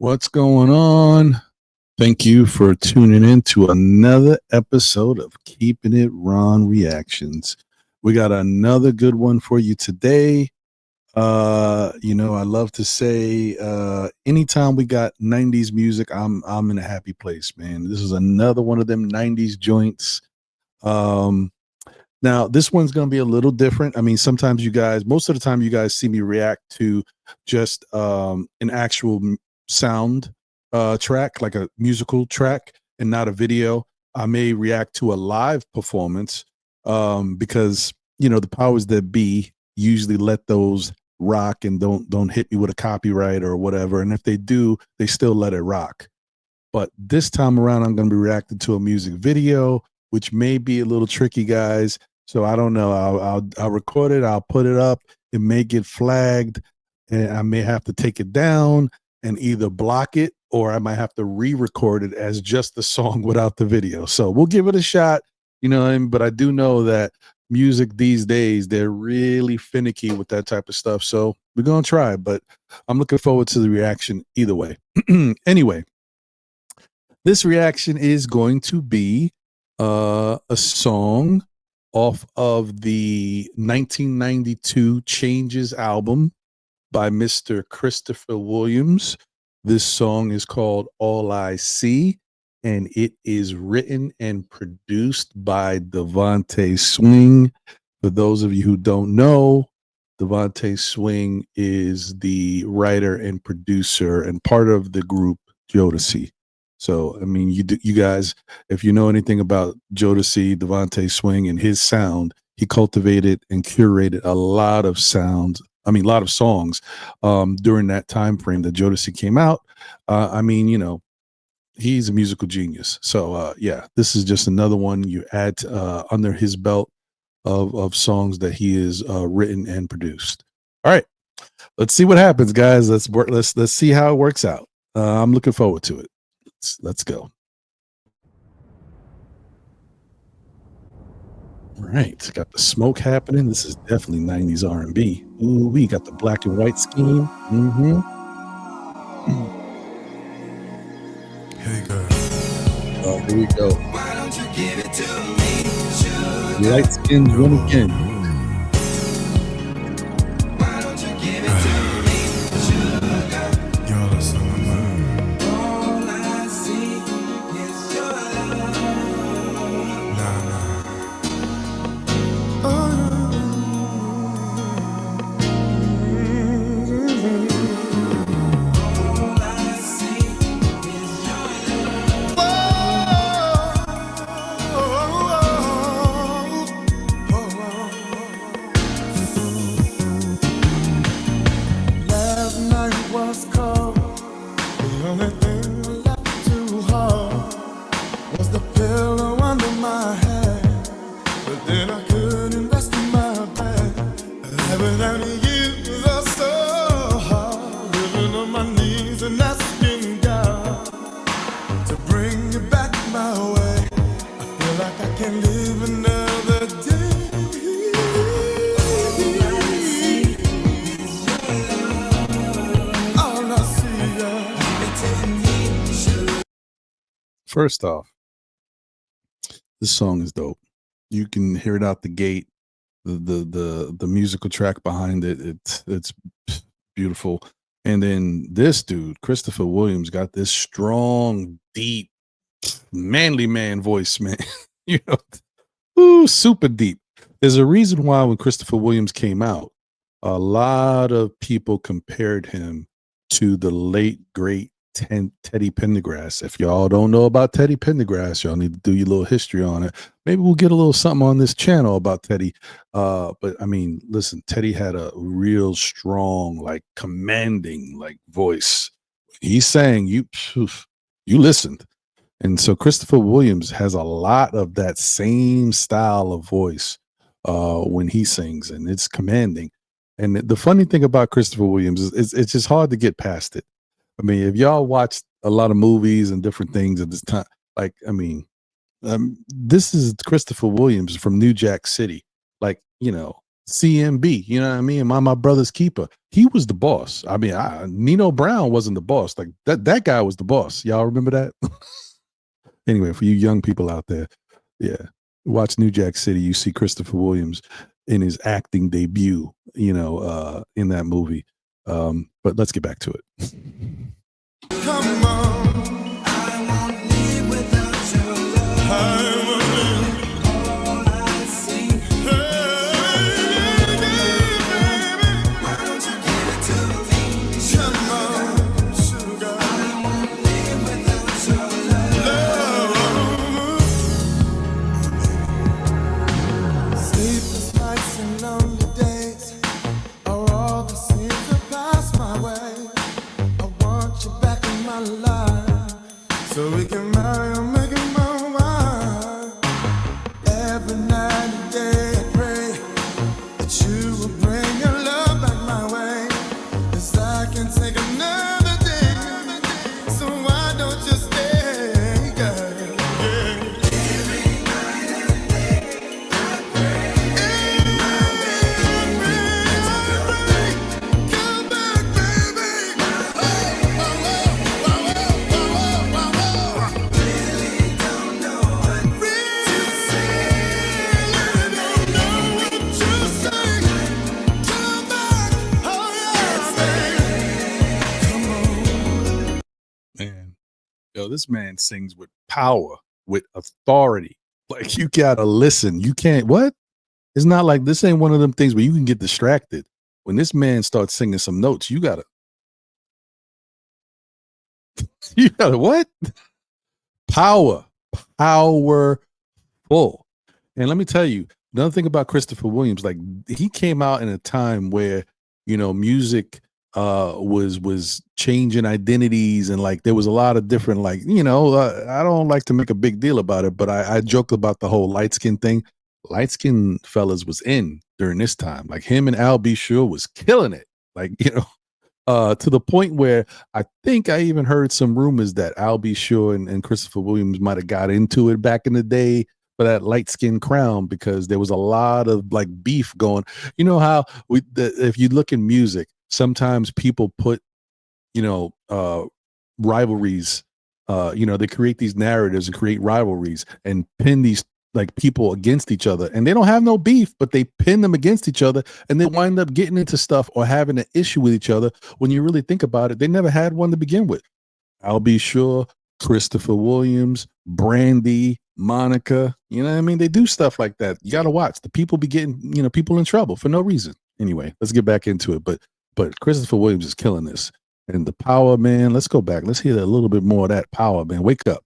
What's going on? Thank you for tuning in to another episode of Keeping It Ron Reactions. We got another good one for you today. I love to say anytime we got 90s music, I'm in a happy place, man. This is another one of them 90s joints. Now this one's gonna be a little different. I mean, sometimes most of the time you guys see me react to just an actual sound track, like a musical track, and not a video. I may react to a live performance because the powers that be usually let those rock and don't hit me with a copyright or whatever. And if they do, they still let it rock. But this time around, I'm going to be reacting to a music video, which may be a little tricky, guys. So I don't know. I'll record it. I'll put it up. It may get flagged, and I may have to take it down and either block it, or I might have to re-record it as just the song without the video. So we'll give it a shot, but I do know that music these days, they're really finicky with that type of stuff. So we're going to try, but I'm looking forward to the reaction either way. Anyway, this reaction is going to be a song off of the 1992 Changes album by Mr. Christopher Williams. This song is called All I See, and it is written and produced by Devontae Swing. For those of you who don't know, Devontae Swing is the writer and producer and part of the group Jodeci. So, I mean, you guys, if you know anything about Jodeci, Devontae Swing, and his sound, he cultivated and curated a lot of songs during that time frame that Jodeci came out. He's a musical genius. So, this is just another one you add under his belt of songs that he has written and produced. All right, let's see what happens, guys. Let's see how it works out. I'm looking forward to it. Let's go. All right, got the smoke happening. This is definitely 90s R&B. Ooh, we got the black and white scheme. Hey girl. Oh, here we go. Why don't you give it to me? Light skins win again. Why don't you give it to me? Sugar. You're the sun of mine. All I see is your love. Nah. All I see is your love. Last night was cold. The only thing left too hard was the pillow under my head. But then I couldn't rest in my bed. Without you was so hard. Living on my knees and asking God to bring you back my way. I feel like I can't live another day. All I see, First off, this song is dope. You can hear it out the gate. The musical track behind it, it's beautiful. And then this dude, Christopher Williams, got this strong, deep, manly man voice, man. Super deep. There's a reason why when Christopher Williams came out, a lot of people compared him to the late great Teddy Pendergrass. If y'all don't know about Teddy Pendergrass, y'all need to do your little history on it. Maybe we'll get a little something on this channel about Teddy. But I mean, listen, Teddy had a real strong, like commanding, like voice. He sang, you listened. And so Christopher Williams has a lot of that same style of voice when he sings, and it's commanding. And the funny thing about Christopher Williams is it's just hard to get past it. I mean, if y'all watched a lot of movies and different things at this time, this is Christopher Williams from New Jack City. Like, CMB, you know what I mean? My brother's keeper. He was the boss. I mean, Nino Brown wasn't the boss. Like that guy was the boss. Y'all remember that? Anyway, for you young people out there, yeah, watch New Jack City. You see Christopher Williams in his acting debut, in that movie. But let's get back to it. Come on. I won't live without your love. I won't live. All I see. Hey, baby. Why don't you give it to me? Come on, sugar. I won't live without your love. Sleepless nights and lonely days are all that seem to pass my way. I want you back in my life, so we can marry and make it my wife. Every night and day I pray that you will bring your love back my way, 'cause I can take another day, so why don't you stay, girl? Every night and day I pray. Every night and day I pray. Come back, baby. Really don't know what to say. Really don't know what to say. Come back, oh yeah, baby. Come on. Man, yo, this man sings with power, with authority. Like you gotta listen. You can't. What? It's not like this ain't one of them things where you can get distracted. When this man starts singing some notes, you gotta what? Powerful. And let me tell you, another thing about Christopher Williams, like he came out in a time where, music was changing identities, and like there was a lot of different, like, I don't like to make a big deal about it, but I joked about the whole light skin thing. Light skin fellas was in during this time. Like him and Al B. Sure was killing it. Like, to the point where I think I even heard some rumors that Al B. Sure and Christopher Williams might have got into it back in the day for that light skin crown, because there was a lot of like beef going. You know how if you look in music, sometimes people put, rivalries, they create these narratives and create rivalries and pin these like people against each other, and they don't have no beef, but they pin them against each other, and they wind up getting into stuff or having an issue with each other. When you really think about it, they never had one to begin with. I'll be sure Christopher Williams, Brandy, Monica, you know what I mean? They do stuff like that. You got to watch. The people be getting, people in trouble for no reason. Anyway, let's get back into it. But Christopher Williams is killing this. And the power, man, let's go back. Let's hear a little bit more of that power, man. Wake up.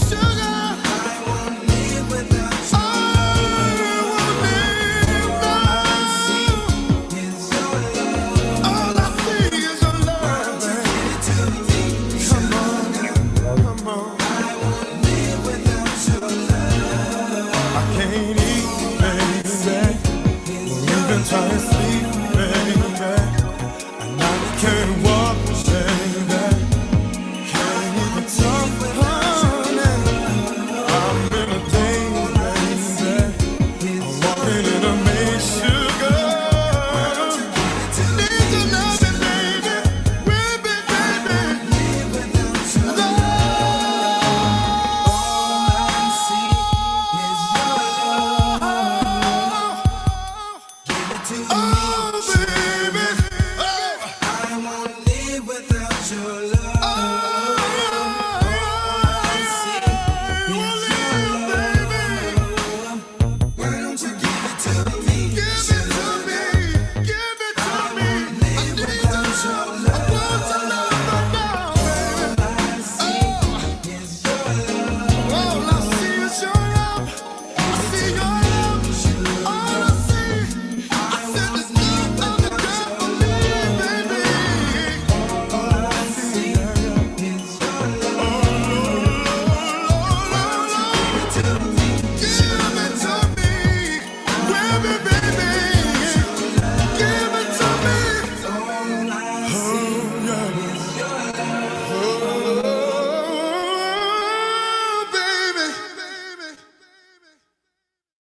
Sugar, I won't live without you.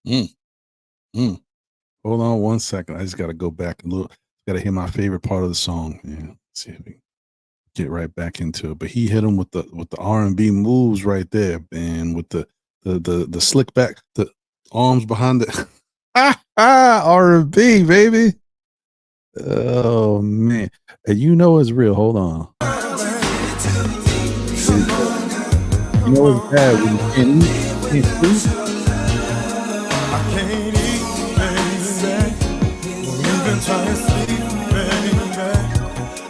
Mm, mm. Hold on one second. I just got to go back and look. Got to hear my favorite part of the song. Yeah, let's see if we can get right back into it. But he hit him with the R&B moves right there, and with the slick back, the arms behind the R&B, baby. Oh man, and you know it's real. Hold on. You know it's bad when you can't eat, can't sleep. I can't eat, baby. Don't even try to sleep, baby.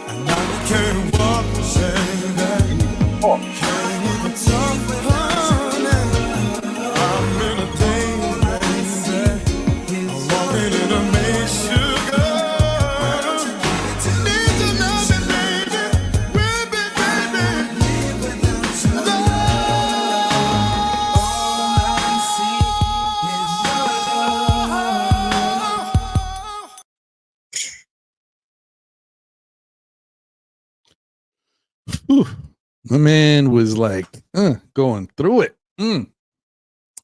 And now you can't walk, baby. Oh, Can't even talk, honey. I'm in a daze, baby. I'm walking in a maze, sugar. Need to know me, baby. Baby, baby. whew. My man was like going through it.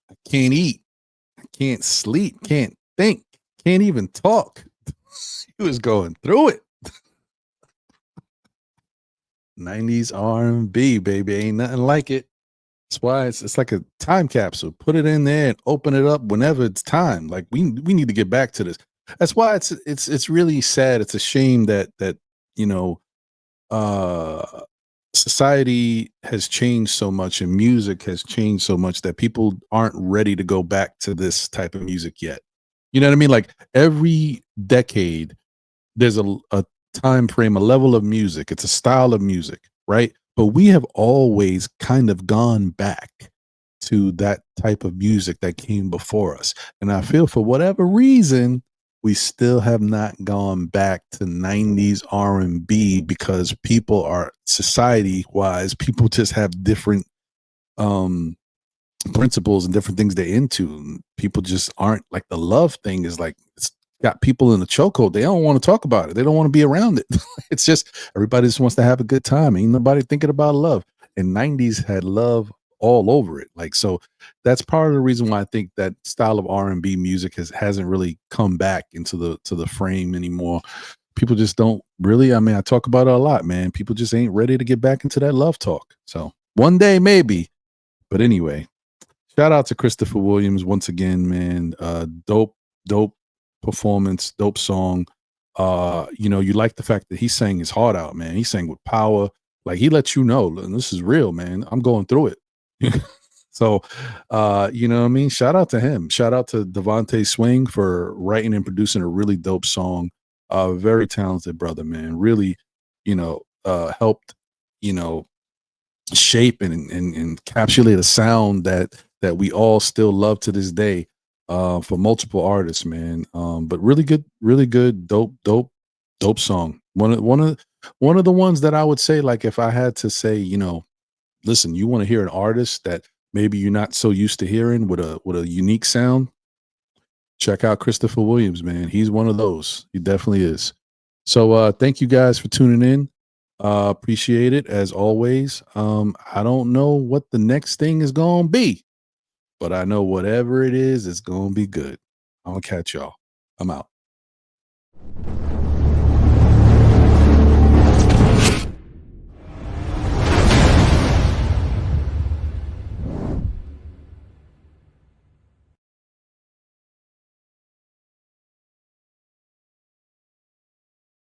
I can't eat, I can't sleep, can't think, can't even talk. He was going through it. 90s R&B, baby, ain't nothing like it. That's why it's like a time capsule. Put it in there and open it up whenever it's time. Like we need to get back to this. That's why it's really sad. It's a shame that you know uh society has changed so much and music has changed so much that people aren't ready to go back to this type of music yet. You know what I mean? Like every decade there's a time frame, a level of music, it's a style of music, right? But we have always kind of gone back to that type of music that came before us. And I feel for whatever reason, we still have not gone back to 90s R&B because people are society wise, people just have different um principles and different things they're into. And people just aren't like the love thing is like it's got people in the chokehold. They don't want to talk about it. They don't want to be around it. It's just everybody just wants to have a good time. Ain't nobody thinking about love. And 90s had love all over it. Like so that's part of the reason why I think that style of R&B music hasn't really come back into the frame anymore. People just don't really, I mean, I talk about it a lot, man. People just ain't ready to get back into that love talk. So one day maybe. But anyway, shout out to Christopher Williams once again, man. Dope performance, dope song. You know, you like the fact that he sang his heart out, man. He sang with power. Like he lets you know, this is real, man. I'm going through it. So you know what I mean? Shout out to him. Shout out to Devontae Swing for writing and producing a really dope song. Very talented brother, man. Really, helped, you know, shape and encapsulate a sound that we all still love to this day for multiple artists, man. But really good, dope song. One of the ones that I would say, like if I had to say, listen, you want to hear an artist that maybe you're not so used to hearing with a unique sound, check out Christopher Williams, man. He's one of those. He definitely is. So thank you guys for tuning in. Appreciate it as always. I don't know what the next thing is gonna be, but I know whatever it is, it's gonna be good. I'm gonna catch y'all. I'm out.